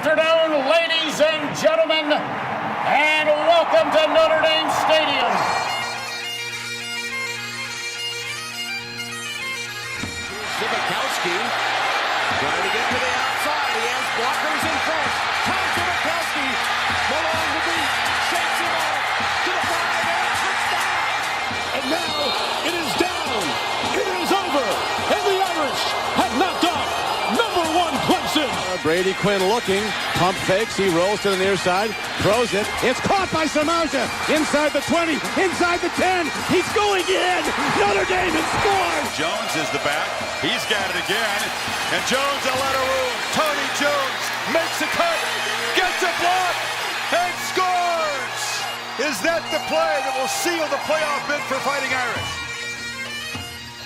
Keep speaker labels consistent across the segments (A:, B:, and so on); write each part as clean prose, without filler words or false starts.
A: afternoon, ladies and gentlemen, and welcome to Notre Dame Stadium.
B: Zibikowski trying to get to the outside. He has blockers in front. Tom Zibikowski, along the beat, shakes him off to the 5 and a touchdown.
C: And now it is down. It is over. And the Irish have knocked off number 1 Clemson.
D: Brady Quinn looking, pump fakes, he rolls to the near side, throws it, it's caught by Samaja, inside the 20, inside the 10, he's going in, Notre Dame has scored!
E: Jones is the back, he's got it again, and Jones a lot of room, Tony Jones makes a cut, gets a block, and scores! Is that the play that will seal the playoff bid for Fighting Irish?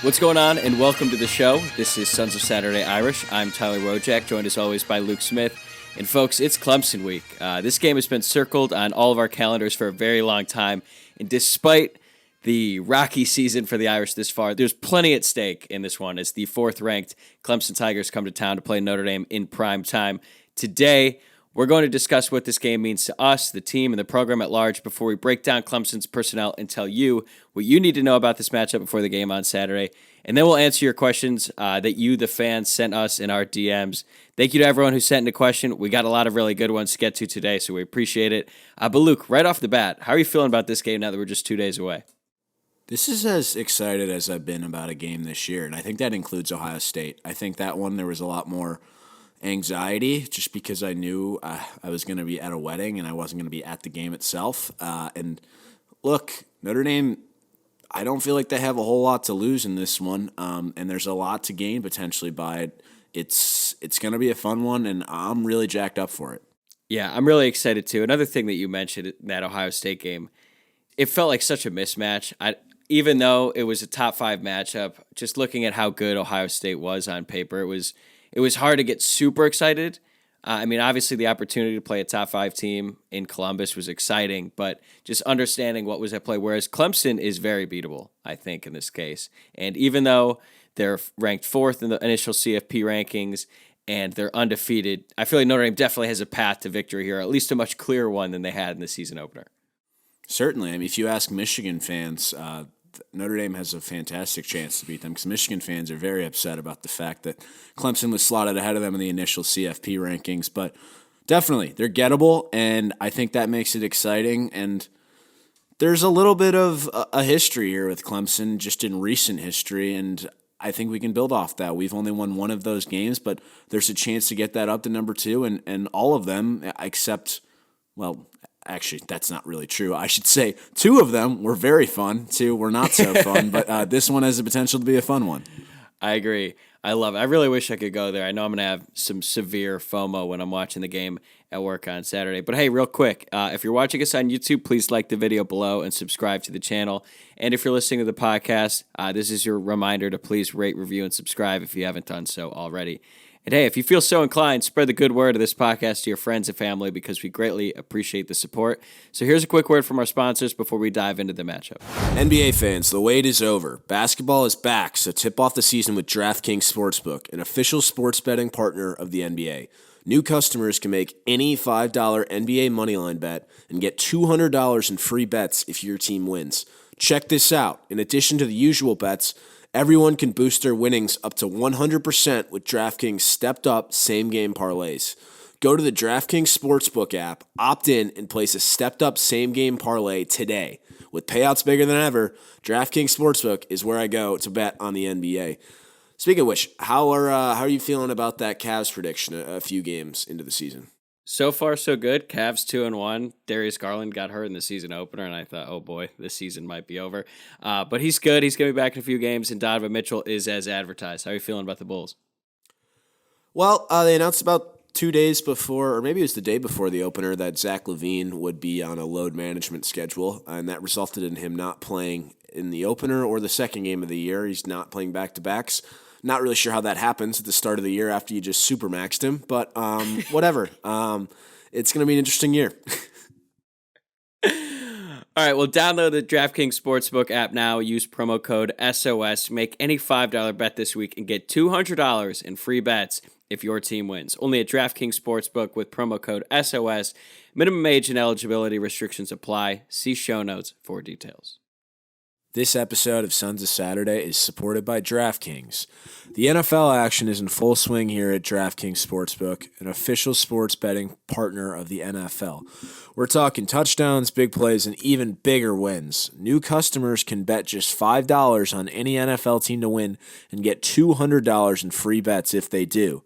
F: What's going on, and welcome to the show. This is Sons of Saturday Irish. I'm Tyler Wojak, joined as always by Luke Smith. And folks, it's Clemson week. This game has been circled on all of our calendars for a very long time. And despite the rocky season for the Irish this far, there's plenty at stake in this one as the 4th-ranked Clemson Tigers come to town to play Notre Dame in prime time. Today, we're going to discuss what this game means to us, the team, and the program at large before we break down Clemson's personnel and tell you what you need to know about this matchup before the game on Saturday. And then we'll answer your questions that you, the fans, sent us in our DMs. Thank you to everyone who sent in a question. We got a lot of really good ones to get to today, so we appreciate it. But Luke, right off the bat, how are you feeling about this game now that we're just 2 days away?
G: This is as excited as I've been about a game this year, and I think that includes Ohio State. I think that one there was a lot more anxiety just because I knew I was going to be at a wedding and I wasn't going to be at the game itself. And look, Notre Dame, I don't feel like they have a whole lot to lose in this one, and there's a lot to gain potentially by it. It's going to be a fun one, and I'm really jacked up for it.
F: Yeah, I'm really excited too. Another thing that you mentioned in that Ohio State game, it felt like such a mismatch. Even though it was a top 5 matchup, just looking at how good Ohio State was on paper, it was hard to get super excited. I mean, obviously the opportunity to play a top 5 team in Columbus was exciting, but just understanding what was at play. Whereas Clemson is very beatable, I think, in this case. And even though they're ranked 4th in the initial CFP rankings and they're undefeated, I feel like Notre Dame definitely has a path to victory here, at least a much clearer one than they had in the season opener.
G: Certainly. I mean, if you ask Michigan fans, Notre Dame has a fantastic chance to beat them because Michigan fans are very upset about the fact that Clemson was slotted ahead of them in the initial CFP rankings. But definitely, they're gettable, and I think that makes it exciting. And there's a little bit of a history here with Clemson, just in recent history, and I think we can build off that. We've only won one of those games, but there's a chance to get that up to number 2, and all of them except, well, actually, that's not really true. I should say 2 of them were very fun. 2 were not so fun, but this one has the potential to be a fun one.
F: I agree. I love it. I really wish I could go there. I know I'm going to have some severe FOMO when I'm watching the game at work on Saturday. But hey, real quick, if you're watching us on YouTube, please like the video below and subscribe to the channel. And if you're listening to the podcast, this is your reminder to please rate, review, and subscribe if you haven't done so already. And hey, if you feel so inclined, spread the good word of this podcast to your friends and family because we greatly appreciate the support. So here's a quick word from our sponsors before we dive into the matchup.
G: NBA fans, the wait is over. Basketball is back, so tip off the season with DraftKings Sportsbook, an official sports betting partner of the NBA. New customers can make any $5 NBA moneyline bet and get $200 in free bets if your team wins. Check this out. In addition to the usual bets, everyone can boost their winnings up to 100% with DraftKings stepped-up same-game parlays. Go to the DraftKings Sportsbook app, opt in, and place a stepped-up same-game parlay today. With payouts bigger than ever, DraftKings Sportsbook is where I go to bet on the NBA. Speaking of which, how are you feeling about that Cavs prediction a few games into the season?
F: So far, so good. Cavs 2-1. Darius Garland got hurt in the season opener, and I thought, oh boy, this season might be over. But he's good. He's going to be back in a few games, and Donovan Mitchell is as advertised. How are you feeling about the Bulls?
G: Well, they announced about 2 days before, or maybe it was the day before the opener, that Zach LaVine would be on a load management schedule, and that resulted in him not playing in the opener or the second game of the year. He's not playing back-to-backs. Not really sure how that happens at the start of the year after you just supermaxed him, but whatever. It's going to be an interesting year.
F: All right, well, download the DraftKings Sportsbook app now. Use promo code SOS. Make any $5 bet this week and get $200 in free bets if your team wins. Only at DraftKings Sportsbook with promo code SOS. Minimum age and eligibility restrictions apply. See show notes for details.
G: This episode of Sons of Saturday is supported by DraftKings. The NFL action is in full swing here at DraftKings Sportsbook, an official sports betting partner of the NFL. We're talking touchdowns, big plays, and even bigger wins. New customers can bet just $5 on any NFL team to win and get $200 in free bets if they do.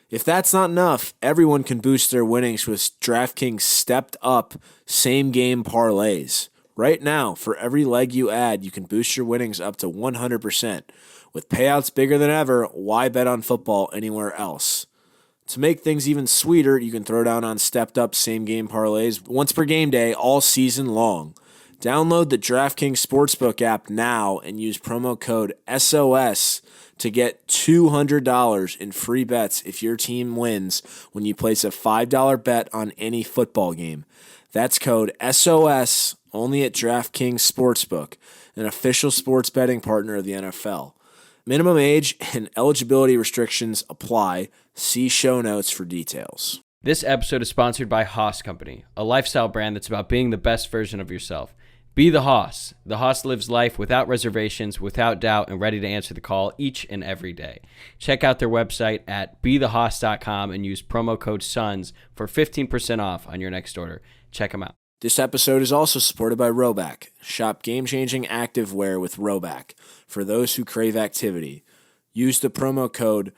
G: If that's not enough, everyone can boost their winnings with DraftKings stepped-up same-game parlays. Right now, for every leg you add, you can boost your winnings up to 100%. With payouts bigger than ever, why bet on football anywhere else? To make things even sweeter, you can throw down on stepped-up same-game parlays once per game day all season long. Download the DraftKings Sportsbook app now and use promo code SOS to get $200 in free bets if your team wins when you place a $5 bet on any football game. That's code SOS only at DraftKings Sportsbook, an official sports betting partner of the NFL. Minimum age and eligibility restrictions apply. See show notes for details.
F: This episode is sponsored by Haas Company, a lifestyle brand that's about being the best version of yourself. Be the Haas. The Haas lives life without reservations, without doubt, and ready to answer the call each and every day. Check out their website at bethehaas.com and use promo code SONS for 15% off on your next order. Check them out.
G: This episode is also supported by Roback. Shop game-changing activewear with Roback for those who crave activity. Use the promo code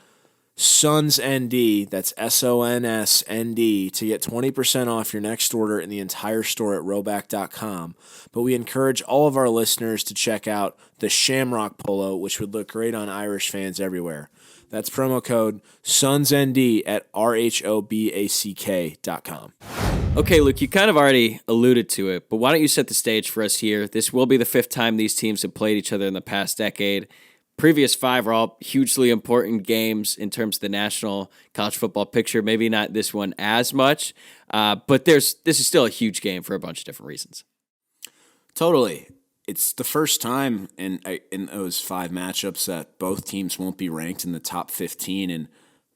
G: SONSND, that's SONSND, to get 20% off your next order in the entire store at roback.com. But we encourage all of our listeners to check out the Shamrock Polo, which would look great on Irish fans everywhere. That's promo code SONSND at RHOBACK.com.
F: Okay, Luke, you kind of already alluded to it, but why don't you set the stage for us here? This will be the fifth time these teams have played each other in the past decade. Previous five are all hugely important games in terms of the national college football picture. Maybe not this one as much, but this is still a huge game for a bunch of different reasons.
G: Totally. It's the first time in those five matchups that both teams won't be ranked in the top 15, and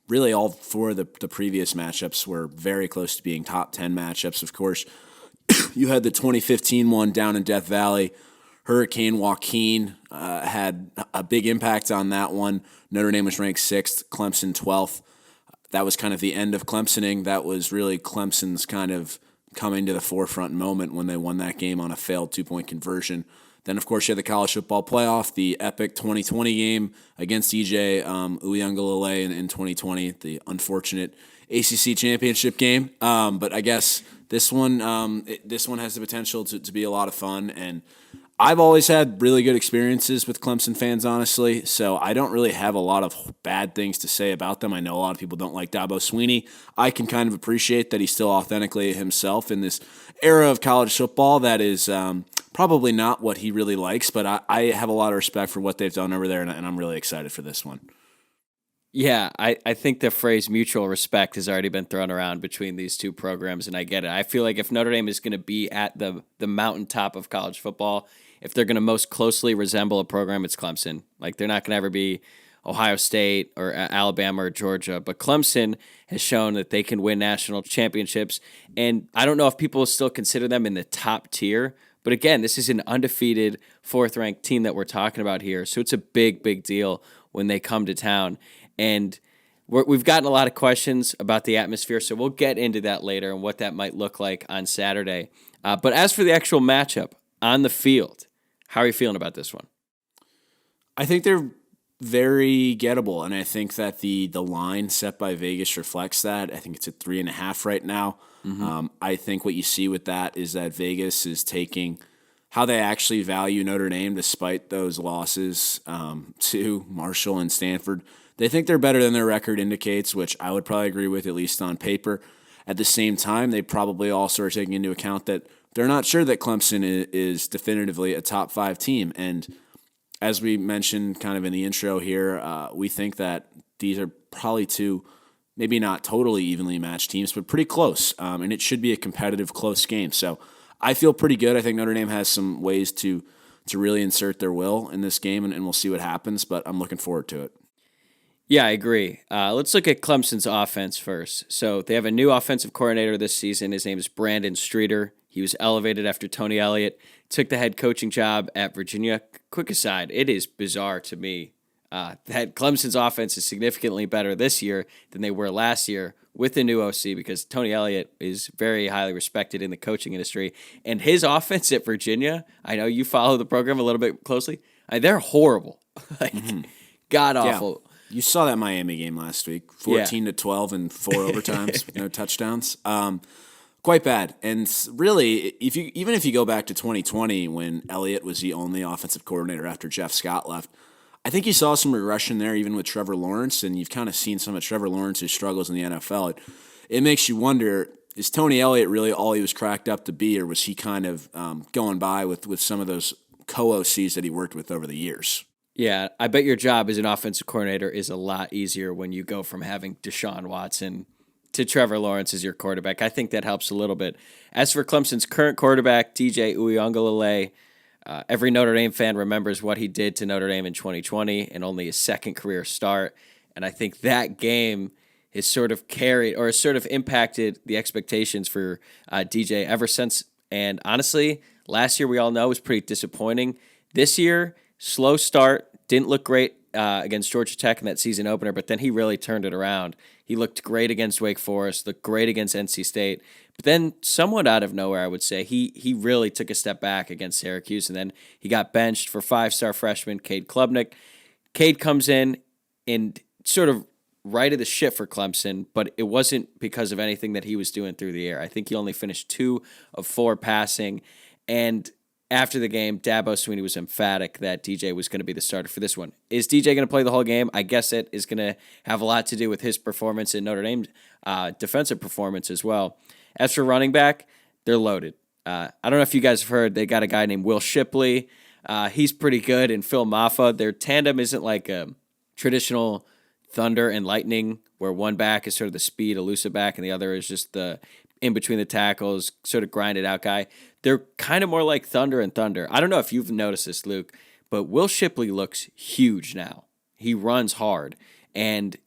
G: really all four of the previous matchups were very close to being top 10 matchups. Of course, you had the 2015 one down in Death Valley. Hurricane Joaquin had a big impact on that one. Notre Dame was ranked 6th, Clemson 12th. That was kind of the end of Clemsoning. That was really Clemson's kind of coming to the forefront moment when they won that game on a failed two-point conversion. Then, of course, you had the college football playoff, the epic 2020 game against EJ Uiagalelei in 2020, the unfortunate ACC championship game. But I guess this one has the potential to be a lot of fun. And I've always had really good experiences with Clemson fans, honestly, so I don't really have a lot of bad things to say about them. I know a lot of people don't like Dabo Swinney. I can kind of appreciate that he's still authentically himself in this era of college football that is probably not what he really likes, but I have a lot of respect for what they've done over there, and I'm really excited for this one.
F: Yeah, I think the phrase mutual respect has already been thrown around between these two programs, and I get it. I feel like if Notre Dame is going to be at the mountaintop of college football, if they're going to most closely resemble a program, it's Clemson. Like, they're not going to ever be Ohio State or Alabama or Georgia, but Clemson has shown that they can win national championships, and I don't know if people still consider them in the top tier, but again, this is an undefeated fourth-ranked team that we're talking about here, so it's a big, big deal when they come to town. And we've gotten a lot of questions about the atmosphere, so we'll get into that later and what that might look like on Saturday. But as for the actual matchup on the field, how are you feeling about this one?
G: I think they're very gettable, and I think that the line set by Vegas reflects that. I think it's at 3.5 right now. Mm-hmm. I think what you see with that is that Vegas is taking how they actually value Notre Dame despite those losses to Marshall and Stanford. They think they're better than their record indicates, which I would probably agree with, at least on paper. At the same time, they probably also are taking into account that they're not sure that Clemson is definitively a top 5 team. And as we mentioned kind of in the intro here, we think that these are probably two, maybe not totally evenly matched teams, but pretty close. And it should be a competitive, close game. So I feel pretty good. I think Notre Dame has some ways to really insert their will in this game, and we'll see what happens, but I'm looking forward to it.
F: Yeah, I agree. Let's look at Clemson's offense first. So they have a new offensive coordinator this season. His name is Brandon Streeter. He was elevated after Tony Elliott took the head coaching job at Virginia. Quick aside, it is bizarre to me that Clemson's offense is significantly better this year than they were last year with the new OC because Tony Elliott is very highly respected in the coaching industry. And his offense at Virginia, I know you follow the program a little bit closely, they're horrible. God awful.
G: Yeah. You saw that Miami game last week, 14-12 and 4 overtimes with no touchdowns. Quite bad. And really, even if you go back to 2020 when Elliott was the only offensive coordinator after Jeff Scott left, I think you saw some regression there even with Trevor Lawrence, and you've kind of seen some of Trevor Lawrence's struggles in the NFL. It makes you wonder, is Tony Elliott really all he was cracked up to be, or was he kind of going by with some of those co-OCs that he worked with over the years?
F: Yeah, I bet your job as an offensive coordinator is a lot easier when you go from having Deshaun Watson to Trevor Lawrence as your quarterback. I think that helps a little bit. As for Clemson's current quarterback, DJ Uiagalelei, every Notre Dame fan remembers what he did to Notre Dame in 2020 and only his second career start. And I think that game has sort of carried or has sort of impacted the expectations for DJ ever since. And honestly, last year we all know was pretty disappointing. This year, slow start, didn't look great against Georgia Tech in that season opener, but then he really turned it around. He looked great against Wake Forest, looked great against NC State, but then somewhat out of nowhere, I would say, he really took a step back against Syracuse, and then he got benched for five-star freshman Cade Klubnik. Cade comes in and sort of righted the ship for Clemson, but it wasn't because of anything that he was doing through the air. I think he only finished 2 of 4 passing, and after the game, Dabo Swinney was emphatic that DJ was going to be the starter for this one. Is DJ going to play the whole game? I guess it is going to have a lot to do with his performance in Notre Dame's defensive performance as well. As for running back, they're loaded. I don't know if you guys have heard, they got a guy named Will Shipley. He's pretty good, and Phil Maffa. Their tandem isn't like a traditional thunder and lightning where one back is sort of the speed, elusive back, and the other is just the in between the tackles, sort of grinded out guy. They're kind of more like thunder and thunder. I don't know if you've noticed this, Luke, but Will Shipley looks huge now. He runs hard. And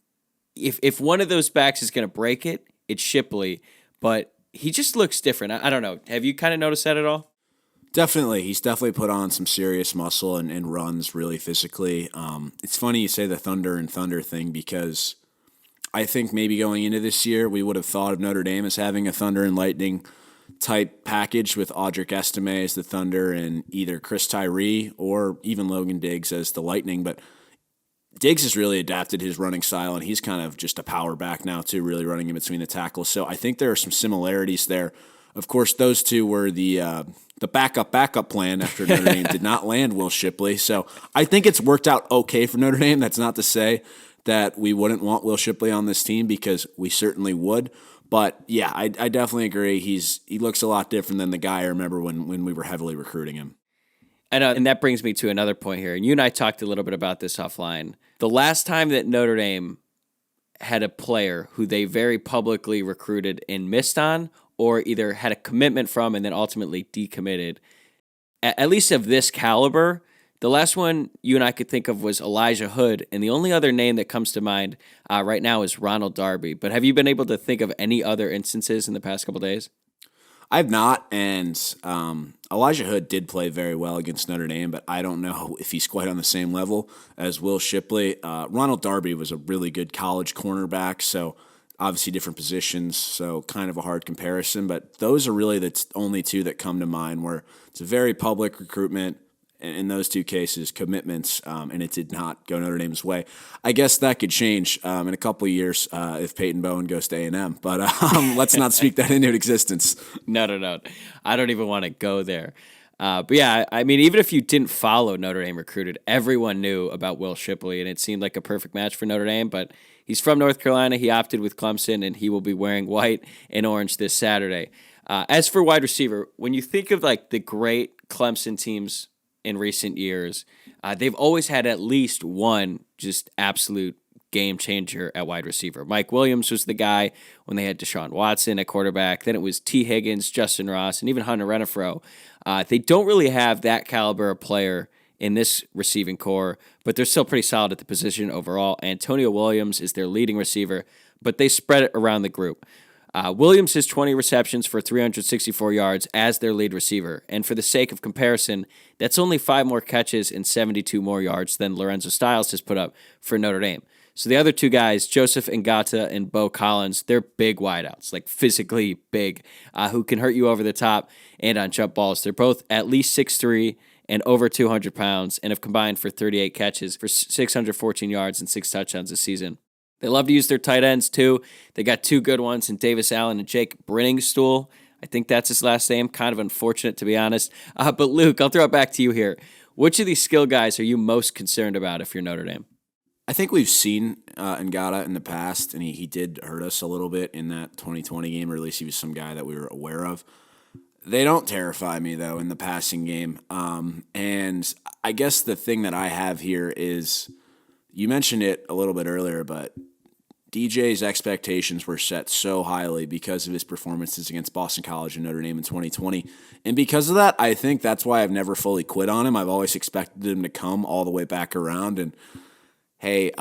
F: if one of those backs is going to break it, it's Shipley. But he just looks different. I don't know. Have you kind of noticed that at all?
G: Definitely. He's definitely put on some serious muscle and runs really physically. It's funny you say the thunder and thunder thing because I think maybe going into this year, we would have thought of Notre Dame as having a thunder and lightning type package with Audric Estime as the thunder and either Chris Tyree or even Logan Diggs as the lightning. But Diggs has really adapted his running style, and he's kind of just a power back now too, really running in between the tackles. So I think there are some similarities there. Of course, those two were the backup plan after Notre Dame did not land Will Shipley. So I think it's worked out okay for Notre Dame. That's not to say that we wouldn't want Will Shipley on this team because we certainly would. But yeah, I definitely agree. He looks a lot different than the guy I remember when we were heavily recruiting him.
F: And that brings me to another point here. And you and I talked a little bit about this offline. The last time that Notre Dame had a player who they very publicly recruited and missed on, or either had a commitment from and then ultimately decommitted, at least of this caliber, the last one you and I could think of was Elijah Hood, and the only other name that comes to mind right now is Ronald Darby. But have you been able to think of any other instances in the past couple days?
G: I've not, and Elijah Hood did play very well against Notre Dame, but I don't know if he's quite on the same level as Will Shipley. Ronald Darby was a really good college cornerback, so obviously different positions, so kind of a hard comparison. But those are really the only two that come to mind where it's a very public recruitment, in those two cases, commitments, and it did not go Notre Dame's way. I guess that could change in a couple of years if Peyton Bowen goes to A&M, but let's not speak that into existence.
F: No. I don't even want to go there. But yeah, I mean, even if you didn't follow Notre Dame recruited, everyone knew about Will Shipley, and it seemed like a perfect match for Notre Dame, but he's from North Carolina. He opted with Clemson, and he will be wearing white and orange this Saturday. As for wide receiver, when you think of like the great Clemson teams in recent years, they've always had at least one just absolute game changer at wide receiver. Mike Williams was the guy when they had Deshaun Watson at quarterback. Then it was T. Higgins, Justin Ross, and even Hunter Renfrow. They don't really have that caliber of player in this receiving core, but they're still pretty solid at the position overall. Antonio Williams is their leading receiver, but they spread it around the group. Williams has 20 receptions for 364 yards as their lead receiver, and for the sake of comparison, that's only 5 more catches and 72 more yards than Lorenzo Styles has put up for Notre Dame. So the other two guys, Joseph Ngata and Bo Collins, they're big wideouts, like physically big, who can hurt you over the top and on jump balls. They're both at least 6'3", and over 200 pounds, and have combined for 38 catches for 614 yards and 6 touchdowns this season. They love to use their tight ends, too. They got 2 good ones in Davis Allen and Jake Brenningstool. I think that's his last name. Kind of unfortunate, to be honest. But Luke, I'll throw it back to you here. Which of these skill guys are you most concerned about if you're Notre Dame?
G: I think we've seen Ngata in the past, and he did hurt us a little bit in that 2020 game, or at least he was some guy that we were aware of. They don't terrify me, though, in the passing game. And I guess the thing that I have here is, you mentioned it a little bit earlier, but DJ's expectations were set so highly because of his performances against Boston College and Notre Dame in 2020. And because of that, I think that's why I've never fully quit on him. I've always expected him to come all the way back around. And, hey,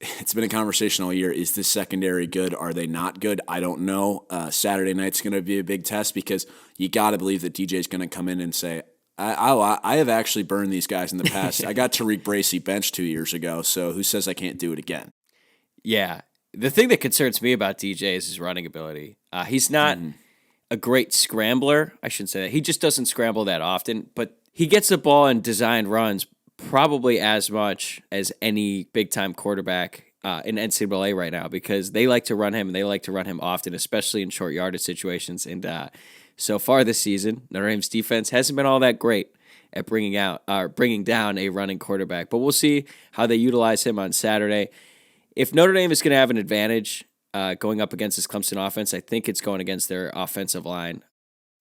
G: it's been a conversation all year. Is this secondary good? Are they not good? I don't know. Saturday night's going to be a big test because you got to believe that DJ's going to come in and say, I have actually burned these guys in the past. I got Tariq Bracy benched 2 years ago, so who says I can't do it again?
F: Yeah. The thing that concerns me about DJ is his running ability. He's not a great scrambler. I shouldn't say that. He just doesn't scramble that often, but he gets the ball in designed runs probably as much as any big-time quarterback in NCAA right now, because they like to run him, and they like to run him often, especially in short yardage situations. And so far this season, Notre Dame's defense hasn't been all that great at bringing down a running quarterback. But we'll see how they utilize him on Saturday. If Notre Dame is going to have an advantage going up against this Clemson offense, I think it's going against their offensive line.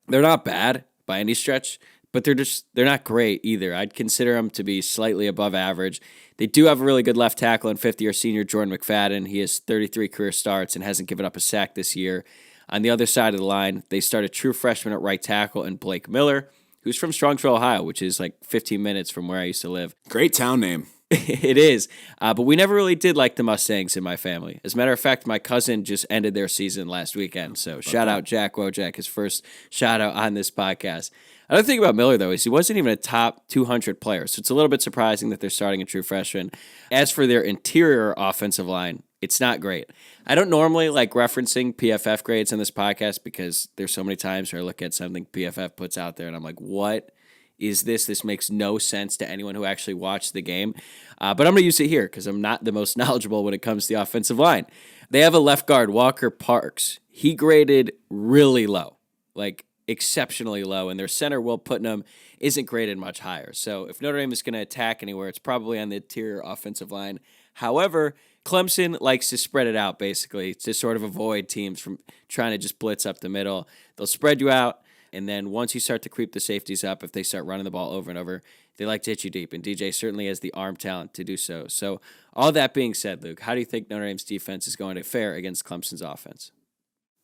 F: They're not bad by any stretch, but they're not great either. I'd consider them to be slightly above average. They do have a really good left tackle and fifth-year senior Jordan McFadden. He has 33 career starts and hasn't given up a sack this year. On the other side of the line, they start a true freshman at right tackle in Blake Miller, who's from Strongsville, Ohio, which is like 15 minutes from where I used to live.
G: Great town name.
F: It is, but we never really did like the Mustangs in my family. As a matter of fact, my cousin just ended their season last weekend, so shout out Jack Wojak, his first shout out on this podcast. Another thing about Miller, though, is he wasn't even a top 200 player, so it's a little bit surprising that they're starting a true freshman. As for their interior offensive line, it's not great. I don't normally like referencing PFF grades on this podcast because there's so many times where I look at something PFF puts out there and I'm like, what is this? This makes no sense to anyone who actually watched the game. But I'm going to use it here because I'm not the most knowledgeable when it comes to the offensive line. They have a left guard, Walker Parks. He graded really low, like exceptionally low, and their center, Will Putnam, isn't graded much higher. So if Notre Dame is going to attack anywhere, it's probably on the interior offensive line. However, Clemson likes to spread it out, basically, to sort of avoid teams from trying to just blitz up the middle. They'll spread you out, and then once you start to creep the safeties up, if they start running the ball over and over, they like to hit you deep, and DJ certainly has the arm talent to do so. So all that being said, Luke, how do you think Notre Dame's defense is going to fare against Clemson's offense?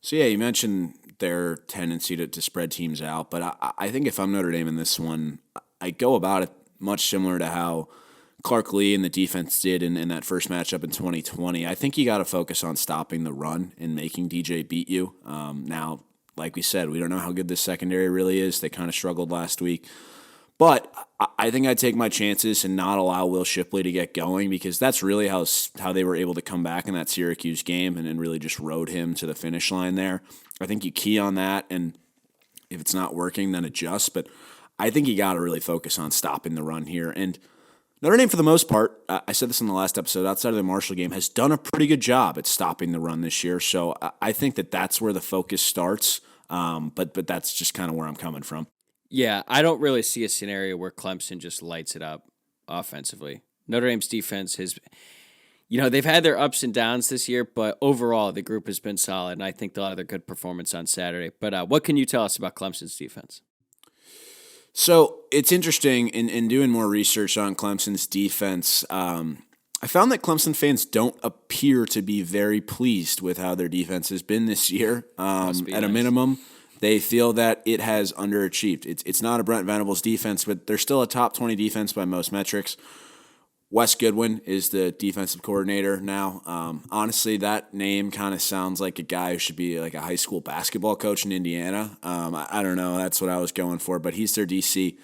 G: So, yeah, you mentioned their tendency to spread teams out, but I think if I'm Notre Dame in this one, I go about it much similar to how Clark Lee and the defense did in that first matchup in 2020. I think you got to focus on stopping the run and making DJ beat you. Now, like we said, we don't know how good this secondary really is. They kind of struggled last week. But I think I'd take my chances and not allow Will Shipley to get going, because that's really how they were able to come back in that Syracuse game and really just rode him to the finish line there. I think you key on that, and if it's not working, then adjust. But I think you got to really focus on stopping the run here. And Notre Dame, for the most part, I said this in the last episode, outside of the Marshall game, has done a pretty good job at stopping the run this year. So I think that's where the focus starts. But that's just kind of where I'm coming from.
F: Yeah, I don't really see a scenario where Clemson just lights it up offensively. Notre Dame's defense has, they've had their ups and downs this year, but overall the group has been solid, and I think they'll have a good performance on Saturday. But what can you tell us about Clemson's defense?
G: So it's interesting in doing more research on Clemson's defense. I found that Clemson fans don't appear to be very pleased with how their defense has been this year. At a minimum, They feel that it has underachieved. It's not a Brent Venables defense, but they're still a top 20 defense by most metrics. Wes Goodwin is the defensive coordinator now. Honestly, that name kind of sounds like a guy who should be like a high school basketball coach in Indiana. I don't know. That's what I was going for, but he's their DC.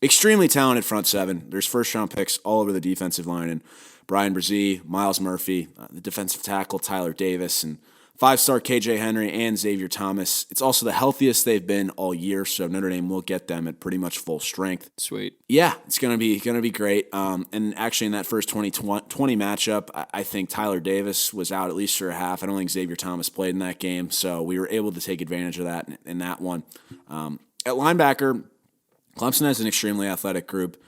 G: Extremely talented front seven. There's first-round picks all over the defensive line, and Brian Brzee, Miles Murphy, the defensive tackle Tyler Davis, and five-star KJ Henry and Xavier Thomas. It's also the healthiest they've been all year, so Notre Dame will get them at pretty much full strength.
F: Sweet.
G: Yeah, it's gonna be great. And actually, in that first 2020 matchup, I think Tyler Davis was out at least for a half. I don't think Xavier Thomas played in that game, so we were able to take advantage of that in that one. At linebacker, Clemson has an extremely athletic group.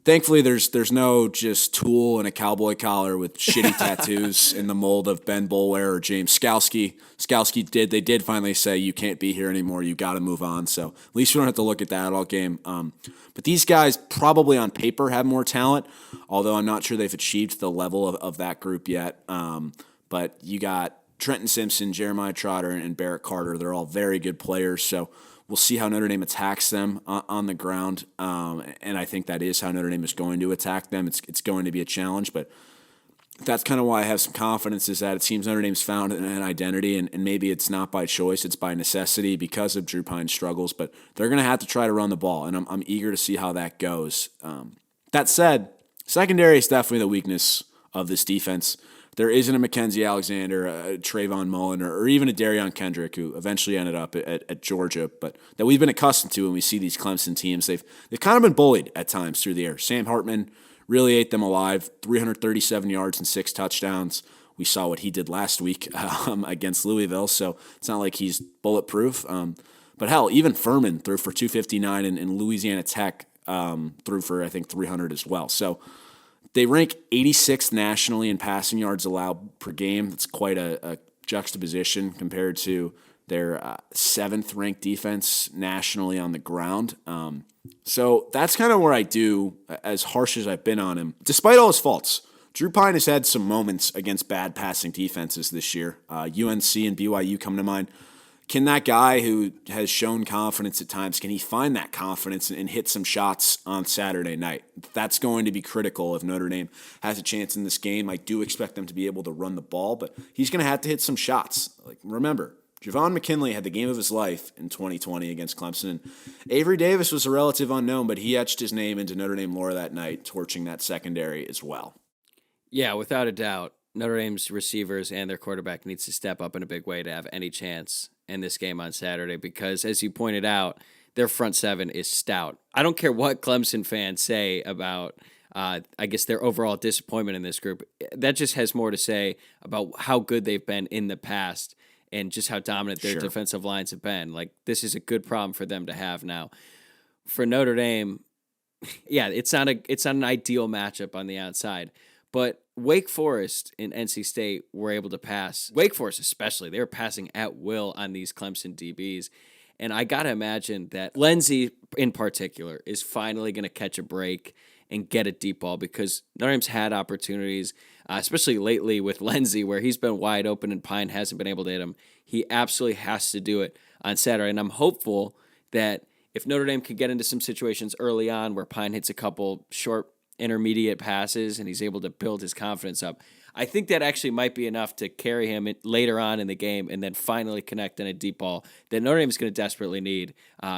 G: Thankfully, there's no just tool and a cowboy collar with shitty tattoos in the mold of Ben Boulware or James Skalski. They did finally say, you can't be here anymore, you got to move on. So at least we don't have to look at that all game. But these guys probably on paper have more talent, although I'm not sure they've achieved the level of that group yet. But you got Trenton Simpson, Jeremiah Trotter, and Barrett Carter. They're all very good players, so we'll see how Notre Dame attacks them on the ground, and I think that is how Notre Dame is going to attack them. It's going to be a challenge, but that's kind of why I have some confidence, is that it seems Notre Dame's found an identity, and maybe it's not by choice, it's by necessity because of Drew Pyne's struggles, but they're going to have to try to run the ball, and I'm eager to see how that goes. That said, secondary is definitely the weakness of this defense. There isn't a Mackenzie Alexander, a Trayvon Mullen, or even a Darion Kendrick, who eventually ended up at Georgia, but that we've been accustomed to when we see these Clemson teams. They've kind of been bullied at times through the air. Sam Hartman really ate them alive, 337 yards and 6 touchdowns. We saw what he did last week against Louisville, so it's not like he's bulletproof. But hell, even Furman threw for 259, and Louisiana Tech threw for, I think, 300 as well. So they rank 86th nationally in passing yards allowed per game. That's quite a juxtaposition compared to their 7th ranked defense nationally on the ground. So that's kind of where I do, as harsh as I've been on him, despite all his faults. Drew Pyne has had some moments against bad passing defenses this year. UNC and BYU come to mind. Can that guy who has shown confidence at times, can he find that confidence and hit some shots on Saturday night? That's going to be critical if Notre Dame has a chance in this game. I do expect them to be able to run the ball, but he's going to have to hit some shots. Like, remember, Javon McKinley had the game of his life in 2020 against Clemson. Avery Davis was a relative unknown, but he etched his name into Notre Dame lore that night, torching that secondary as well.
F: Yeah, without a doubt, Notre Dame's receivers and their quarterback needs to step up in a big way to have any chance in this game on Saturday because, as you pointed out, their front seven is stout. I don't care what Clemson fans say about, I guess, their overall disappointment in this group. That just has more to say about how good they've been in the past and just how dominant their defensive lines have been. Like, this is a good problem for them to have now. For Notre Dame, yeah, it's not an ideal matchup on the outside. But Wake Forest and NC State were able to pass. Wake Forest especially, they were passing at will on these Clemson DBs. And I got to imagine that Lindsey in particular is finally going to catch a break and get a deep ball because Notre Dame's had opportunities, especially lately with Lindsey, where he's been wide open and Pyne hasn't been able to hit him. He absolutely has to do it on Saturday. And I'm hopeful that if Notre Dame can get into some situations early on where Pyne hits a couple short intermediate passes and he's able to build his confidence up, I think that actually might be enough to carry him later on in the game and then finally connect in a deep ball that Notre Dame is going to desperately need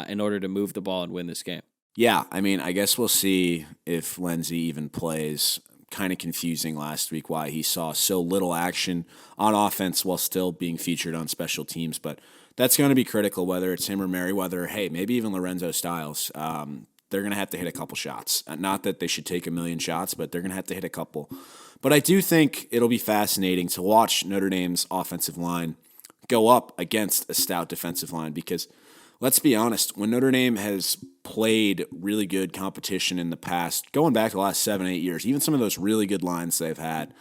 F: in order to move the ball and win this game.
G: Yeah, I mean, I guess we'll see if Lindsey even plays. Kind of confusing last week why he saw so little action on offense while still being featured on special teams, but that's going to be critical, whether it's him or Merriweather, or, hey, maybe even Lorenzo Styles. They're going to have to hit a couple shots. Not that they should take a million shots, but they're going to have to hit a couple. But I do think it'll be fascinating to watch Notre Dame's offensive line go up against a stout defensive line because, let's be honest, when Notre Dame has played really good competition in the past, going back the last 7-8 years, even some of those really good lines they've had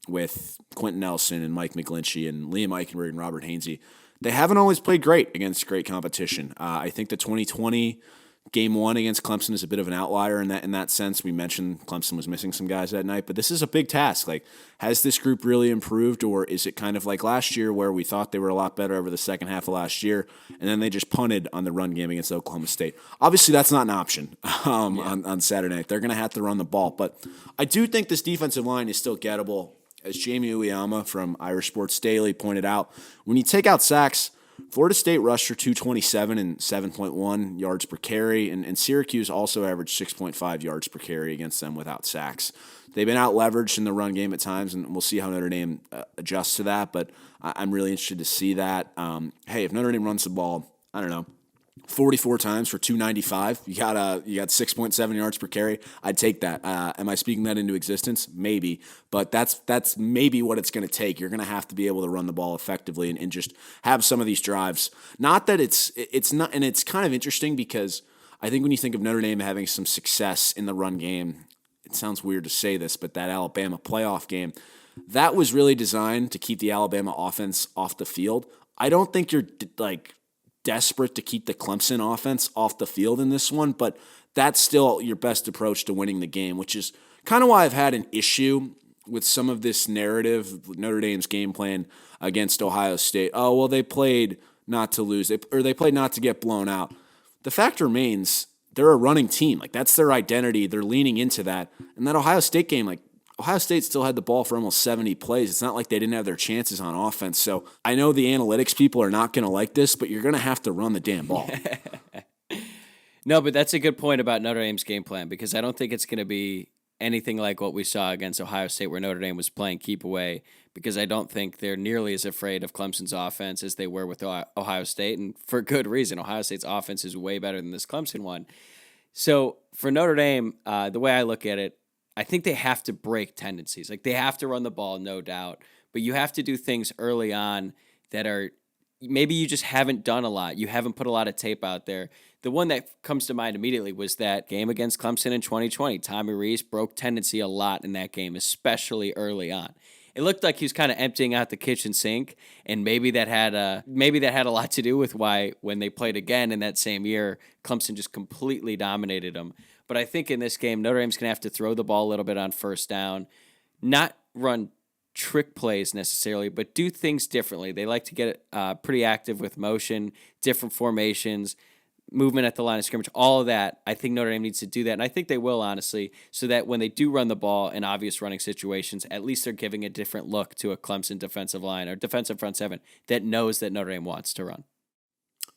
G: with Quentin Nelson and Mike McGlinchey and Liam Eichenberg and Robert Hainsey, they haven't always played great against great competition. I think the 2020 Game 1 against Clemson is a bit of an outlier in that sense. We mentioned Clemson was missing some guys that night, but this is a big task. Like, has this group really improved, or is it kind of like last year where we thought they were a lot better over the second half of last year, and then they just punted on the run game against Oklahoma State? Obviously, that's not an option on Saturday night. They're going to have to run the ball, but I do think this defensive line is still gettable. As Jamie Uyama from Irish Sports Daily pointed out, when you take out sacks, Florida State rushed for 227 and 7.1 yards per carry, and Syracuse also averaged 6.5 yards per carry against them without sacks. They've been out-leveraged in the run game at times, and we'll see how Notre Dame adjusts to that, but I'm really interested to see that. Hey, if Notre Dame runs the ball, I don't know, 44 times for 295. You got 6.7 yards per carry. I'd take that. Am I speaking that into existence? Maybe, but that's maybe what it's going to take. You're going to have to be able to run the ball effectively and just have some of these drives. Not that it's not, and it's kind of interesting because I think when you think of Notre Dame having some success in the run game, it sounds weird to say this, but that Alabama playoff game, that was really designed to keep the Alabama offense off the field. I don't think you're desperate to keep the Clemson offense off the field in this one, but that's still your best approach to winning the game, which is kind of why I've had an issue with some of this narrative, Notre Dame's game plan against Ohio State. Oh, well, they played not to lose, they played not to get blown out. The fact remains, they're a running team. Like, that's their identity. They're leaning into that. And that Ohio State game, Ohio State still had the ball for almost 70 plays. It's not like they didn't have their chances on offense. So I know the analytics people are not going to like this, but you're going to have to run the damn ball.
F: No, but that's a good point about Notre Dame's game plan, because I don't think it's going to be anything like what we saw against Ohio State where Notre Dame was playing keep away, because I don't think they're nearly as afraid of Clemson's offense as they were with Ohio State, and for good reason. Ohio State's offense is way better than this Clemson one. So for Notre Dame, the way I look at it, I think they have to break tendencies. Like, they have to run the ball, no doubt, but you have to do things early on that are maybe you just haven't done a lot. You haven't put a lot of tape out there. The one that comes to mind immediately was that game against Clemson in 2020. Tommy Rees broke tendency a lot in that game, especially early on. It looked like he was kind of emptying out the kitchen sink, and maybe that had a lot to do with why when they played again in that same year, Clemson just completely dominated them. But I think in this game, Notre Dame's going to have to throw the ball a little bit on first down, not run trick plays necessarily, but do things differently. They like to get pretty active with motion, different formations, movement at the line of scrimmage, all of that. I think Notre Dame needs to do that, and I think they will, honestly, so that when they do run the ball in obvious running situations, at least they're giving a different look to a Clemson defensive line or defensive front seven that knows that Notre Dame wants to run.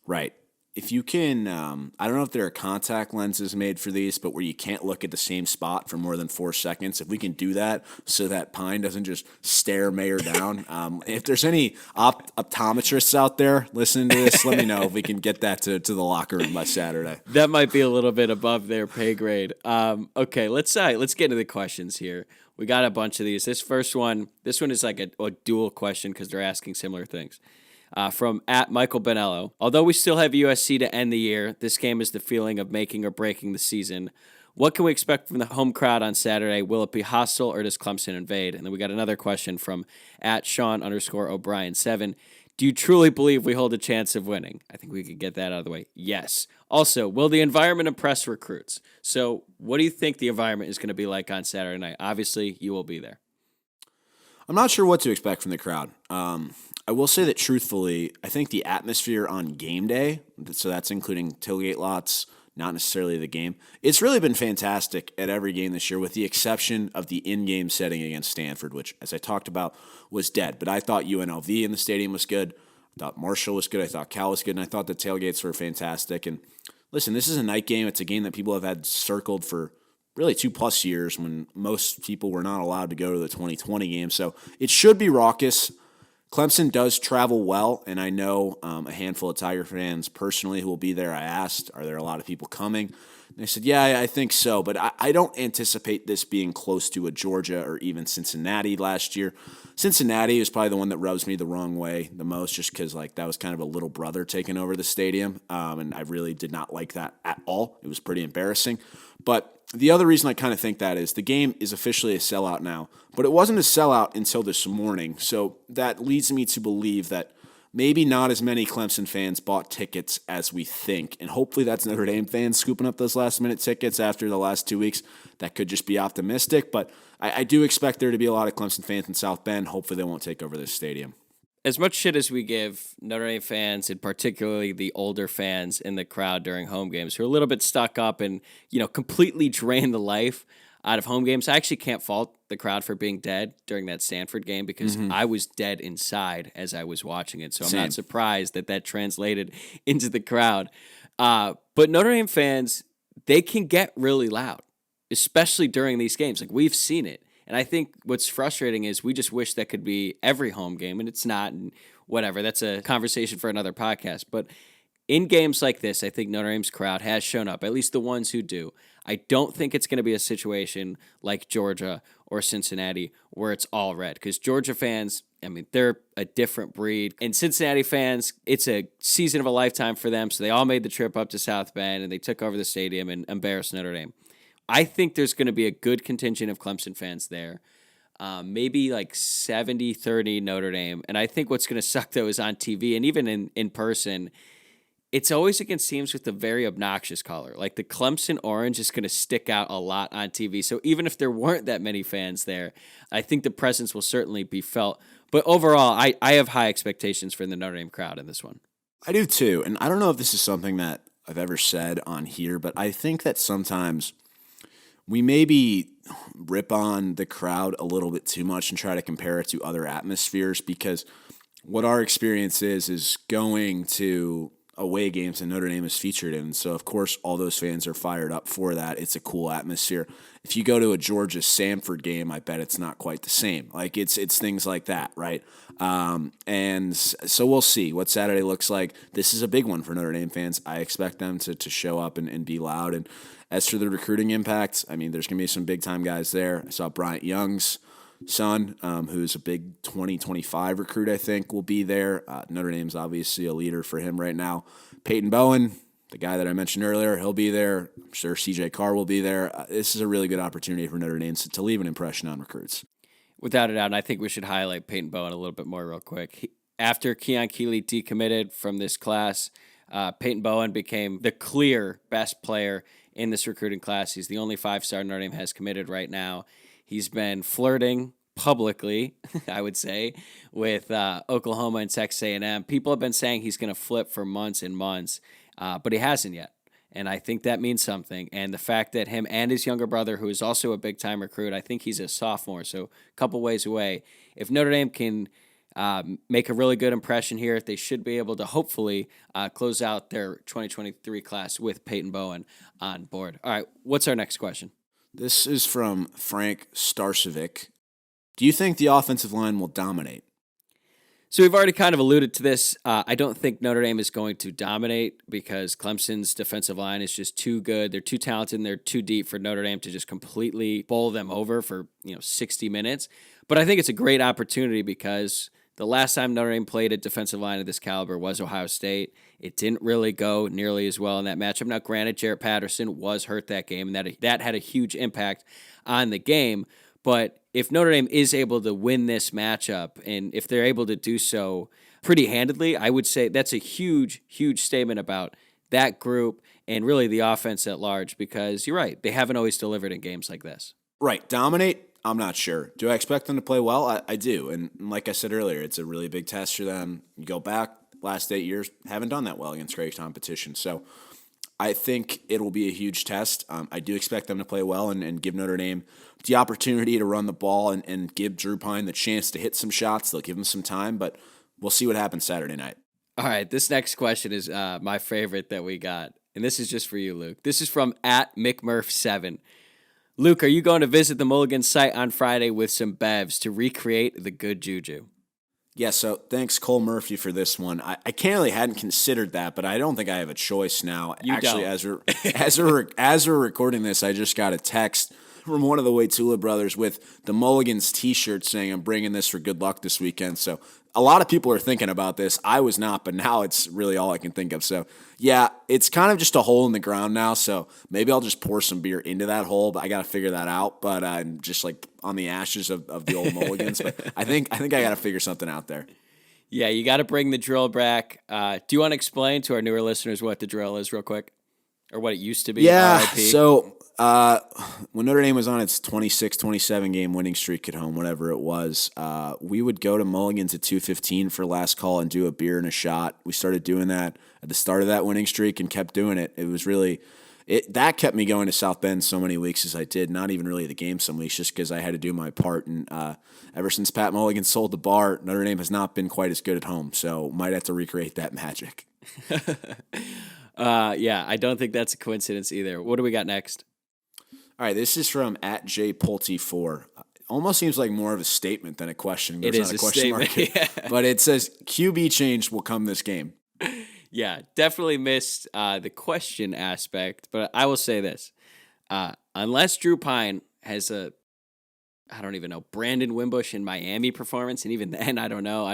G: Right. If you can, I don't know if there are contact lenses made for these, but where you can't look at the same spot for more than 4 seconds, if we can do that so that Pine doesn't just stare Mayer down. If there's any optometrists out there listening to this, let me know if we can get that to the locker room by Saturday.
F: That might be a little bit above their pay grade. Okay, let's get into the questions here. We got a bunch of these. This one is like a dual question because they're asking similar things. From @Michael Benello. Although we still have USC to end the year, this game is the feeling of making or breaking the season. What can we expect from the home crowd on Saturday? Will it be hostile or does Clemson invade? And then we got another question from @Sean_O'Brien7. Do you truly believe we hold a chance of winning? I think we could get that out of the way. Yes. Also, will the environment impress recruits? So what do you think the environment is going to be like on Saturday night? Obviously, you will be there.
G: I'm not sure what to expect from the crowd. I will say that truthfully, I think the atmosphere on game day, so that's including tailgate lots, not necessarily the game, it's really been fantastic at every game this year with the exception of the in-game setting against Stanford, which, as I talked about, was dead. But I thought UNLV in the stadium was good. I thought Marshall was good. I thought Cal was good. And I thought the tailgates were fantastic. And listen, this is a night game. It's a game that people have had circled for really 2+ years when most people were not allowed to go to the 2020 game. So it should be raucous. Clemson does travel well, and I know a handful of Tiger fans personally who will be there. I asked, are there a lot of people coming? And they said, yeah, I think so, but I don't anticipate this being close to a Georgia or even Cincinnati last year. Cincinnati is probably the one that rubs me the wrong way the most just because that was kind of a little brother taking over the stadium, and I really did not like that at all. It was pretty embarrassing. But the other reason I kind of think that is the game is officially a sellout now, but it wasn't a sellout until this morning. So that leads me to believe that maybe not as many Clemson fans bought tickets as we think. And hopefully that's Notre Dame fans scooping up those last-minute tickets after the last 2 weeks. That could just be optimistic. But I do expect there to be a lot of Clemson fans in South Bend. Hopefully they won't take over this stadium.
F: As much shit as we give Notre Dame fans, and particularly the older fans in the crowd during home games who are a little bit stuck up and, completely drain the life out of home games, I actually can't fault the crowd for being dead during that Stanford game because I was dead inside as I was watching it. So I'm not surprised that translated into the crowd. But Notre Dame fans, they can get really loud, especially during these games. Like, we've seen it. And I think what's frustrating is we just wish that could be every home game, and it's not, and whatever. That's a conversation for another podcast. But in games like this, I think Notre Dame's crowd has shown up, at least the ones who do. I don't think it's going to be a situation like Georgia or Cincinnati where it's all red, because Georgia fans, they're a different breed. And Cincinnati fans, it's a season of a lifetime for them, so they all made the trip up to South Bend, and they took over the stadium and embarrassed Notre Dame. I think there's going to be a good contingent of Clemson fans there, maybe like 70-30 Notre Dame. And I think what's going to suck, though, is on TV and even in person, it's always against teams with a very obnoxious color. Like the Clemson orange is going to stick out a lot on TV. So even if there weren't that many fans there, I think the presence will certainly be felt. But overall, I have high expectations for the Notre Dame crowd in this one.
G: I do too. And I don't know if this is something that I've ever said on here, but I think that sometimes we maybe rip on the crowd a little bit too much and try to compare it to other atmospheres, because what our experience is going to away games that Notre Dame is featured in. So, of course, all those fans are fired up for that. It's a cool atmosphere. If you go to a Georgia-Samford game, I bet it's not quite the same. Like, it's things like that, right? And so we'll see what Saturday looks like. This is a big one for Notre Dame fans. I expect them to show up and be loud. And as for the recruiting impact, there's going to be some big-time guys there. I saw Bryant Young's son, who's a big 2025 recruit, I think, will be there. Notre Dame's obviously a leader for him right now. Peyton Bowen, the guy that I mentioned earlier, he'll be there. I'm sure CJ Carr will be there. This is a really good opportunity for Notre Dame to leave an impression on recruits.
F: Without a doubt, and I think we should highlight Peyton Bowen a little bit more real quick. After Keon Keeley decommitted from this class, Peyton Bowen became the clear best player in this recruiting class. He's the only five-star Notre Dame has committed right now. He's been flirting publicly, I would say, with Oklahoma and Texas A&M. People have been saying he's going to flip for months and months, but he hasn't yet. And I think that means something. And the fact that him and his younger brother, who is also a big-time recruit, I think he's a sophomore, so a couple ways away. If Notre Dame can make a really good impression here, they should be able to hopefully close out their 2023 class with Peyton Bowen on board. All right, what's our next question?
G: This is from Frank Starcevic. Do you think the offensive line will dominate?
F: So we've already kind of alluded to this. I don't think Notre Dame is going to dominate because Clemson's defensive line is just too good. They're too talented and they're too deep for Notre Dame to just completely bowl them over for 60 minutes. But I think it's a great opportunity because the last time Notre Dame played a defensive line of this caliber was Ohio State. It didn't really go nearly as well in that matchup. Now, granted, Jarrett Patterson was hurt that game, and that had a huge impact on the game. But if Notre Dame is able to win this matchup, and if they're able to do so pretty handedly, I would say that's a huge, huge statement about that group and really the offense at large, because you're right, they haven't always delivered in games like this.
G: Right. Dominate? I'm not sure. Do I expect them to play well? I do. And like I said earlier, it's a really big test for them. You go back, last 8 years, haven't done that well against great competition. So I think it will be a huge test. I do expect them to play well and give Notre Dame the opportunity to run the ball and give Drew Pine the chance to hit some shots. They'll give him some time, but we'll see what happens Saturday night.
F: All right, this next question is my favorite that we got, and this is just for you, Luke. This is from @McMurph7. Luke, are you going to visit the Mulligan site on Friday with some bevs to recreate the good juju?
G: Yeah, so thanks, Cole Murphy, for this one. I candidly hadn't considered that, but I don't think I have a choice now. Actually,
F: don't.
G: as we're recording this, I just got a text from one of the Waitula brothers with the Mulligans T-shirt saying, "I'm bringing this for good luck this weekend." So a lot of people are thinking about this. I was not, but now it's really all I can think of. So yeah, it's kind of just a hole in the ground now. So maybe I'll just pour some beer into that hole, but I got to figure that out. But I'm just like on the ashes of the old Mulligans. But I think I got to figure something out there.
F: Yeah, you got to bring the drill back. Do you want to explain to our newer listeners what the drill is real quick? Or what it used to be?
G: Yeah,
F: RIP?
G: so when Notre Dame was on its 26, 27 game winning streak at home, whatever it was, we would go to Mulligan's at 2:15 for last call and do a beer and a shot. We started doing that at the start of that winning streak and kept doing it. It was really that kept me going to South Bend so many weeks as I did. Not even really the game some weeks, just because I had to do my part. And ever since Pat Mulligan sold the bar, Notre Dame has not been quite as good at home. So might have to recreate that magic.
F: Yeah, I don't think that's a coincidence either. What do we got next?
G: All right, this is from @JPulte4. Almost seems like more of a statement than a question. There's
F: It
G: not
F: is a
G: question
F: statement,
G: mark.
F: yeah.
G: But it says QB change will come this game.
F: Yeah, definitely missed the question aspect, but I will say this. Unless Drew Pine has I don't even know, Brandon Wimbush in Miami performance, and even then, I don't know.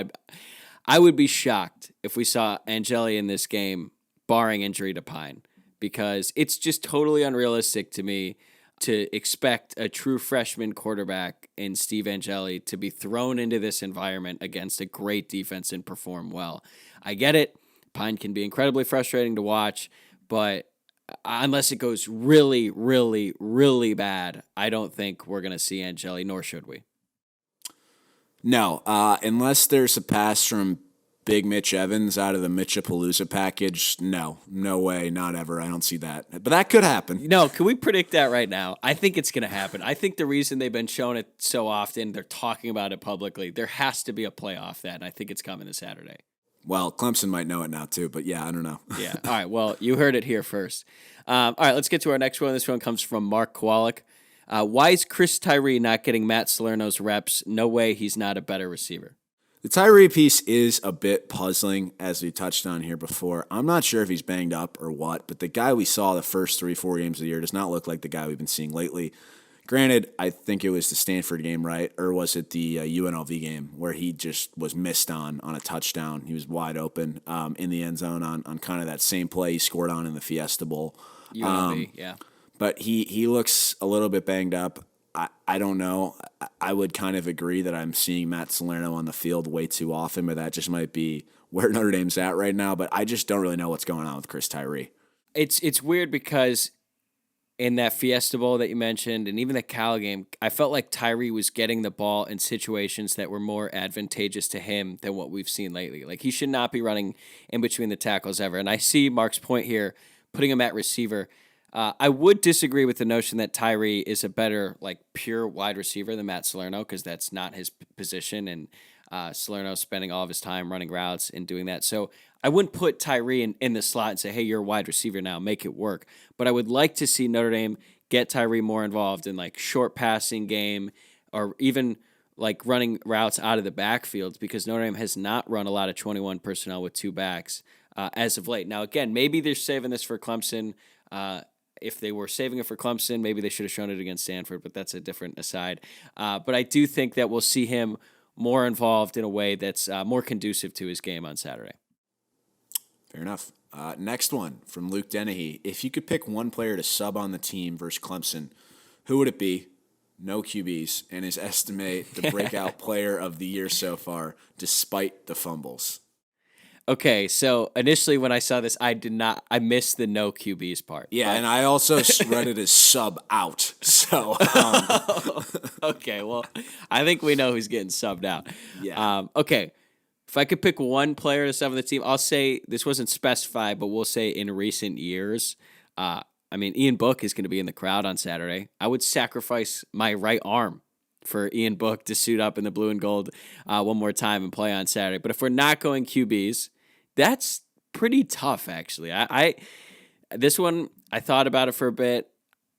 F: I would be shocked if we saw Angeli in this game, barring injury to Pine, because it's just totally unrealistic to me to expect a true freshman quarterback in Steve Angeli to be thrown into this environment against a great defense and perform well. I get it. Pine can be incredibly frustrating to watch, but unless it goes really, really, really bad, I don't think we're going to see Angeli, nor should we.
G: No, unless there's a pass from Big Mitch Evans out of the Mitchapalooza package, no way, not ever. I don't see that. But that could happen.
F: No, can we predict that right now? I think it's going to happen. I think the reason they've been showing it so often, they're talking about it publicly, there has to be a playoff that, and I think it's coming this Saturday.
G: Well, Clemson might know it now too, but yeah, I don't know.
F: Yeah. All right. Well, you heard it here first. All right. Let's get to our next one. This one comes from Mark Kowalik. Why is Chris Tyree not getting Matt Salerno's reps? No way he's not a better receiver.
G: The Tyree piece is a bit puzzling, as we touched on here before. I'm not sure if he's banged up or what, but the guy we saw the first 3-4 games of the year does not look like the guy we've been seeing lately. Granted, I think it was the Stanford game, right? Or was it the UNLV game where he just was missed on a touchdown? He was wide open in the end zone on kind of that same play he scored on in the Fiesta Bowl.
F: UNLV, yeah.
G: But he looks a little bit banged up. I don't know. I would kind of agree that I'm seeing Matt Salerno on the field way too often, but that just might be where Notre Dame's at right now. But I just don't really know what's going on with Chris Tyree.
F: It's weird because in that Fiesta Bowl that you mentioned, and even the Cal game, I felt like Tyree was getting the ball in situations that were more advantageous to him than what we've seen lately. Like, he should not be running in between the tackles ever. And I see Mark's point here, putting him at receiver. I would disagree with the notion that Tyree is a better, like, pure wide receiver than Matt Salerno, because that's not his position, and Salerno's spending all of his time running routes and doing that. So I wouldn't put Tyree in the slot and say, hey, you're a wide receiver now, make it work. But I would like to see Notre Dame get Tyree more involved in, like, short passing game, or even like running routes out of the backfield, because Notre Dame has not run a lot of 21 personnel with two backs as of late. Now, again, maybe they're saving this for Clemson. If they were saving it for Clemson, maybe they should have shown it against Stanford, but that's a different aside. But I do think that we'll see him more involved in a way that's more conducive to his game on Saturday.
G: Fair enough. Next one from Luke Dennehy. If you could pick one player to sub on the team versus Clemson, who would it be? No QBs, and is estimate the breakout player of the year so far, despite the fumbles.
F: Okay, so initially when I saw this, I missed the no QBs part.
G: Yeah, and I also read it as sub out. So,
F: okay, well, I think we know who's getting subbed out.
G: Yeah.
F: Okay, if I could pick one player to sub on the team, I'll say this wasn't specified, but we'll say in recent years. Ian Book is going to be in the crowd on Saturday. I would sacrifice my right arm for Ian Book to suit up in the blue and gold one more time and play on Saturday. But if we're not going QBs, that's pretty tough, actually. This one, I thought about it for a bit.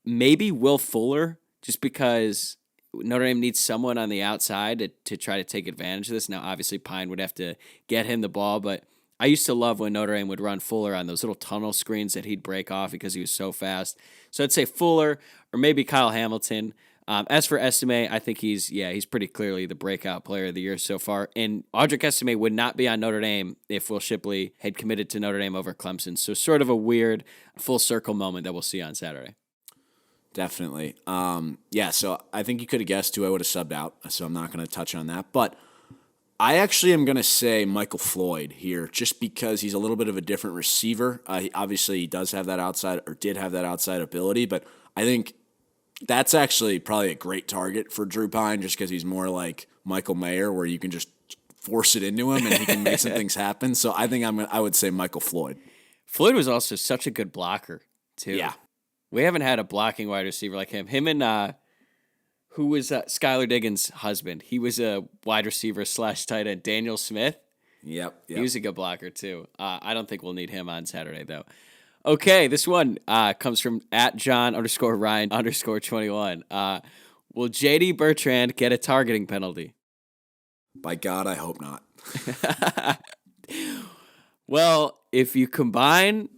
F: Maybe Will Fuller, just because Notre Dame needs someone on the outside to try to take advantage of this. Now, obviously, Pine would have to get him the ball, but I used to love when Notre Dame would run Fuller on those little tunnel screens that he'd break off because he was so fast. So I'd say Fuller or maybe Kyle Hamilton. As for Estime, I think he's pretty clearly the breakout player of the year so far. And Audric Estime would not be on Notre Dame if Will Shipley had committed to Notre Dame over Clemson. So sort of a weird full circle moment that we'll see on Saturday.
G: Definitely. So I think you could have guessed who I would have subbed out, so I'm not going to touch on that. But I actually am going to say Michael Floyd here, just because he's a little bit of a different receiver. He does have that outside, or did have that outside ability, but I think that's actually probably a great target for Drew Pine, just because he's more like Michael Mayer, where you can just force it into him and he can make some things happen. So I think I would say Michael Floyd.
F: Floyd was also such a good blocker, too.
G: Yeah.
F: We haven't had a blocking wide receiver like him. Him and who was Skylar Diggins' husband? He was a wide receiver / tight end. Daniel Smith.
G: Yep.
F: He was a good blocker, too. I don't think we'll need him on Saturday, though. Okay, this one comes from @John_Ryan_21. Will J.D. Bertrand get a targeting penalty?
G: By God, I hope not.
F: Well, if you combine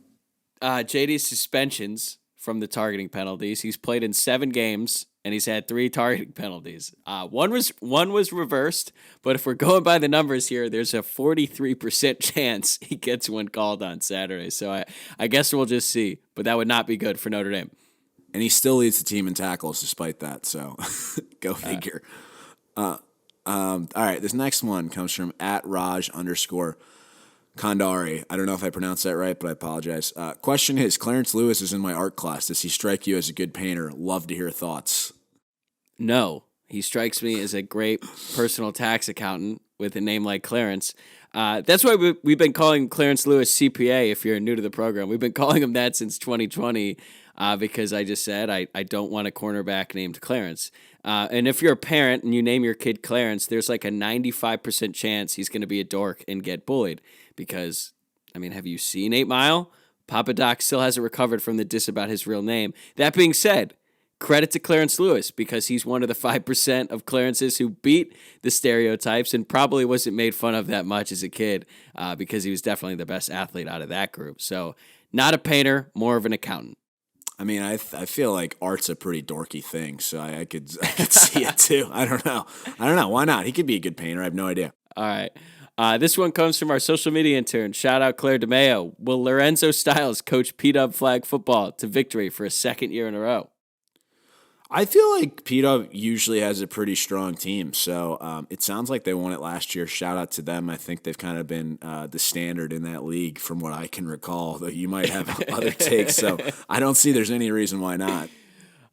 F: JD's suspensions from the targeting penalties, he's played in 7 games and he's had 3 targeting penalties. One was reversed, but if we're going by the numbers here, there's a 43% chance he gets one called on Saturday. So I guess we'll just see, but that would not be good for Notre Dame.
G: And he still leads the team in tackles despite that, so go figure. All right, this next one comes from @Raj_Kandari. I don't know if I pronounced that right, but I apologize. Question is, Clarence Lewis is in my art class. Does he strike you as a good painter? Love to hear thoughts.
F: No, he strikes me as a great personal tax accountant with a name like Clarence. That's why we've been calling Clarence Lewis CPA if you're new to the program. We've been calling him that since 2020 because I just said I don't want a cornerback named Clarence. And if you're a parent and you name your kid Clarence, there's like a 95% chance he's going to be a dork and get bullied because, I mean, have you seen 8 Mile? Papa Doc still hasn't recovered from the diss about his real name. That being said, credit to Clarence Lewis because he's one of the 5% of Clarences who beat the stereotypes and probably wasn't made fun of that much as a kid because he was definitely the best athlete out of that group. So not a painter, more of an accountant.
G: I mean, I feel like art's a pretty dorky thing, so I could see it too. I don't know. Why not? He could be a good painter. I have no idea.
F: All right. This one comes from our social media intern. Shout out Claire DeMeo. Will Lorenzo Styles coach P-Dub flag football to victory for a second year in a row?
G: I feel like P-Dub usually has a pretty strong team, so it sounds like they won it last year. Shout out to them. I think they've kind of been the standard in that league from what I can recall, though you might have other takes, so I don't see there's any reason why not.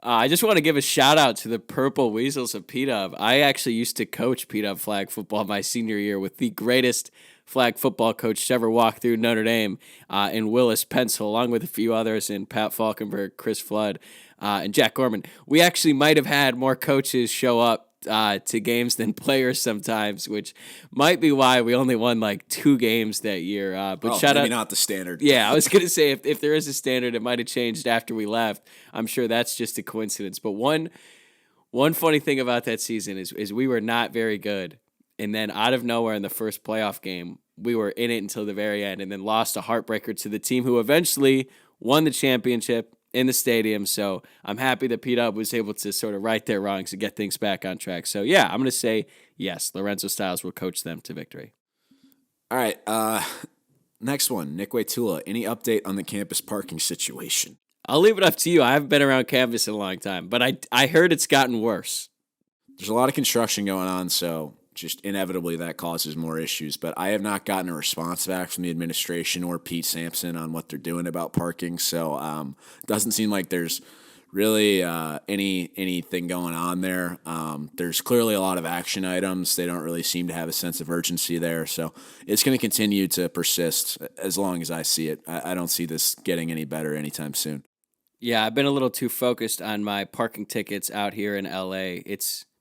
F: I just want to give a shout out to the Purple Weasels of P-Dub. I actually used to coach P-Dub flag football my senior year with the greatest flag football coach to ever walk through Notre Dame in Willis Pencil, along with a few others in Pat Falkenberg, Chris Flood, and Jack Gorman. We actually might have had more coaches show up to games than players sometimes, which might be why we only won like 2 games that year. But shout
G: maybe
F: out,
G: not the standard.
F: Yeah, I was going to say if there is a standard, it might have changed after we left. I'm sure that's just a coincidence. But one funny thing about that season is we were not very good. And then out of nowhere in the first playoff game, we were in it until the very end and then lost a heartbreaker to the team who eventually won the championship in the stadium. So I'm happy that P-Dub was able to sort of right their wrongs and get things back on track. So yeah, I'm going to say yes, Lorenzo Styles will coach them to victory.
G: All right, next one, Nick Waitula. Any update on the campus parking situation?
F: I'll leave it up to you. I haven't been around campus in a long time, but I heard it's gotten worse.
G: There's a lot of construction going on, so just inevitably that causes more issues. But I have not gotten a response back from the administration or Pete Sampson on what they're doing about parking. So it doesn't seem like there's really anything going on there. There's clearly a lot of action items. They don't really seem to have a sense of urgency there. So it's going to continue to persist as long as I see it. I don't see this getting any better anytime soon.
F: Yeah, I've been a little too focused on my parking tickets out here in LA.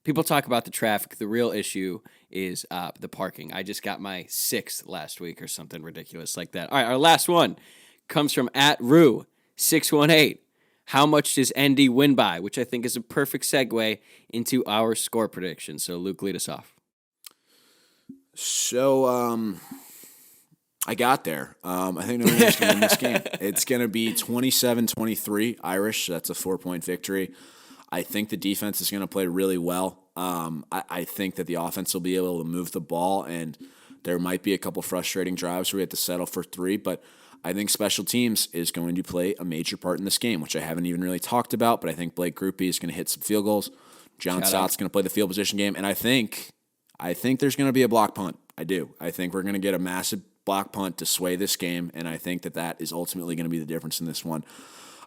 F: People talk about the traffic. The real issue is the parking. I just got my 6th last week or something ridiculous like that. All right, our last one comes from @Rue618. How much does ND win by? Which I think is a perfect segue into our score prediction. So, Luke, lead us off.
G: So, I got there. I think Notre Dame's going to win this game. It's going to be 27-23 Irish. That's a 4-point victory. I think the defense is going to play really well. I think that the offense will be able to move the ball, and there might be a couple frustrating drives where we have to settle for 3, but I think special teams is going to play a major part in this game, which I haven't even really talked about, but I think Blake Grupe is going to hit some field goals. John Stott's going to play the field position game, and I think I think there's going to be a block punt. I do. I think we're going to get a massive block punt to sway this game, and I think that is ultimately going to be the difference in this one.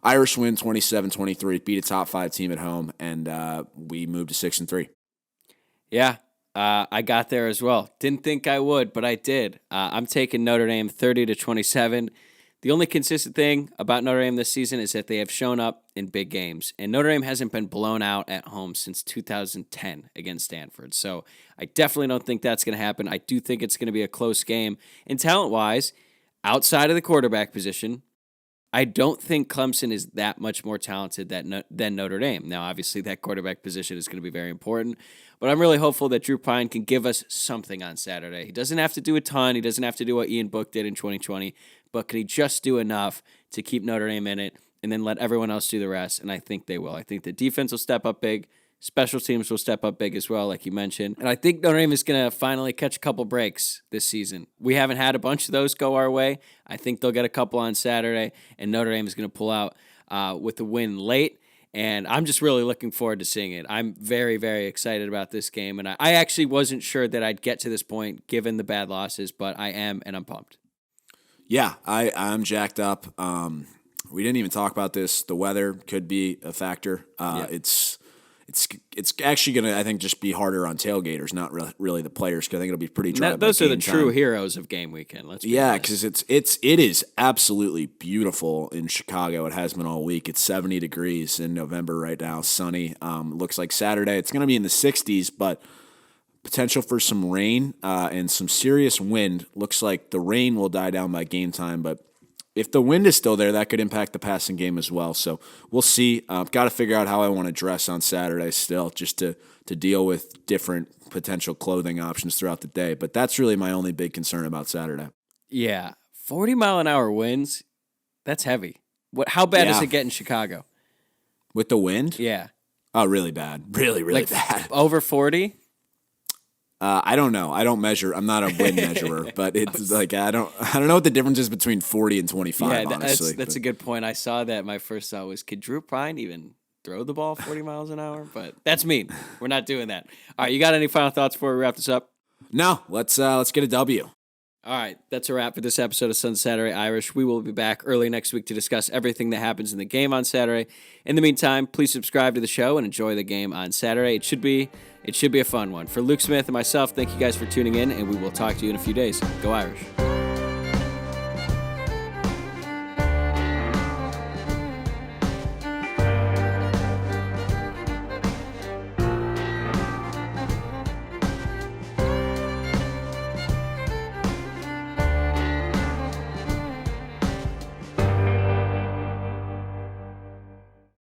G: Irish win 27-23, beat a top 5 team at home, and we moved to 6-3.
F: Yeah, I got there as well. Didn't think I would, but I did. I'm taking Notre Dame 30-27. The only consistent thing about Notre Dame this season is that they have shown up in big games, and Notre Dame hasn't been blown out at home since 2010 against Stanford. So I definitely don't think that's going to happen. I do think it's going to be a close game. And talent-wise, outside of the quarterback position, I don't think Clemson is that much more talented than Notre Dame. Now, obviously, that quarterback position is going to be very important, but I'm really hopeful that Drew Pine can give us something on Saturday. He doesn't have to do a ton. He doesn't have to do what Ian Book did in 2020, but can he just do enough to keep Notre Dame in it and then let everyone else do the rest? And I think they will. I think the defense will step up big. Special teams will step up big as well, like you mentioned. And I think Notre Dame is going to finally catch a couple breaks this season. We haven't had a bunch of those go our way. I think they'll get a couple on Saturday, and Notre Dame is going to pull out with a win late. And I'm just really looking forward to seeing it. I'm very, very excited about this game. And I actually wasn't sure that I'd get to this point given the bad losses, but I am, and I'm pumped.
G: Yeah, I'm jacked up. We didn't even talk about this. The weather could be a factor.
F: Yeah.
G: It's actually going to, I think, just be harder on tailgaters, not really the players, because I think it'll be pretty dry.
F: Those are the true heroes of game weekend. Let's be honest.
G: Because it is absolutely beautiful in Chicago. It has been all week. It's 70 degrees in November right now, sunny. Looks like Saturday it's going to be in the 60s, but potential for some rain and some serious wind. Looks like the rain will die down by game time, but if the wind is still there, that could impact the passing game as well. So we'll see. I've got to figure out how I want to dress on Saturday still, just to deal with different potential clothing options throughout the day. But that's really my only big concern about Saturday.
F: Yeah, 40-mile-an-hour winds, that's heavy. How bad does it get in Chicago?
G: With the wind?
F: Yeah.
G: Oh, really bad. Really, really bad.
F: Over 40?
G: I don't know. I don't measure. I'm not a wind measurer, but it's like I don't know what the difference is between 40 and 25. Honestly,
F: that's a good point. I saw that. My first thought was, could Drew Pine even throw the ball 40 miles an hour? But that's mean. We're not doing that. All right, you got any final thoughts before we wrap this up?
G: No. Let's get a W.
F: All right, that's a wrap for this episode of Sons of Saturday Irish. We will be back early next week to discuss everything that happens in the game on Saturday. In the meantime, please subscribe to the show and enjoy the game on Saturday. It should be a fun one. For Luke Smith and myself, thank you guys for tuning in, and we will talk to you in a few days. Go Irish.